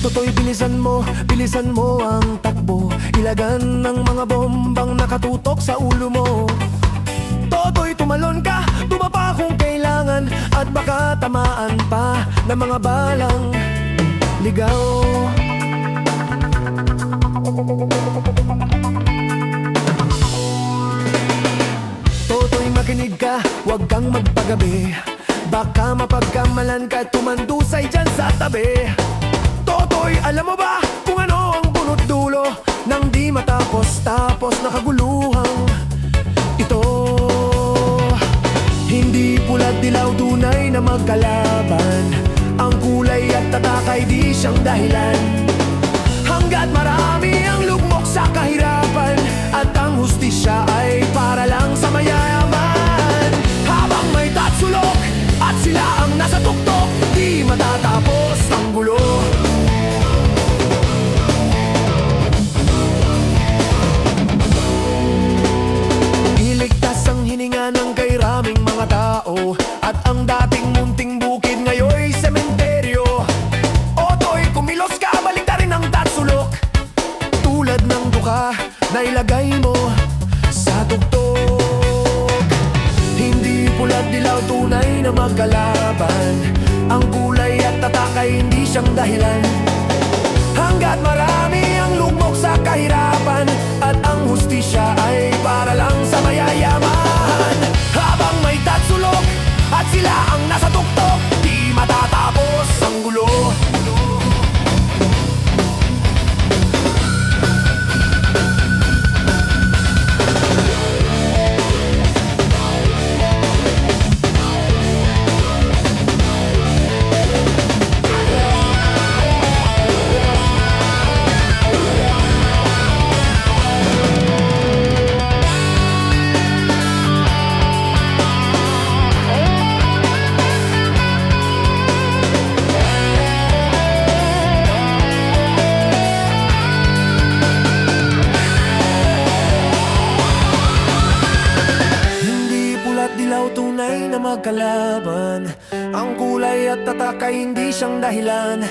Toto'y bilisan mo ang takbo. Ilagan ng mga bombang nakatutok sa ulo mo. Toto'y tumalon ka, tumapa kung kailangan, at baka tamaan pa ng mga balang ligaw. Toto'y makinig ka, huwag kang magpagabi. Baka mapagkamalan ka, tumandusay dyan sa tabi. Toto'y alam mo ba kung ano ang bunot dulo nang di matapos na kaguluhang ito? Hindi pula't dilaw, tunay na magkalaban. Ang kulay at tatak ay di siyang dahilan. Hanggat marami ang lugmok sa kahirapan, at ang hustisya ay para lang sa mayayaman. Habang may tatsulok at sila ang nasa tuktok, di matatapos ang gulo. Iligtas ang hininga ng kairaming mga tao, at ang dating munting bukid ngayoy sementeryo. Oto'y kumilos ka, balik na rin ang tatsulok, tulad ng duka na ilagay mo sa tuktok. Hindi pula't dilaw, tunay na magkalaban. Ang kulay at tatak ay hindi siyang dahilan. Hanggat marami ang lugmok sa kahirapan, at ang hustisya ay para lang sa mayayaman. Habang may tatsulok at sila ang nasa tuktok, di matatapos ang gulo. Dilaw, tunay na magkalaban. Ang kulay at tatak ay hindi siyang dahilan.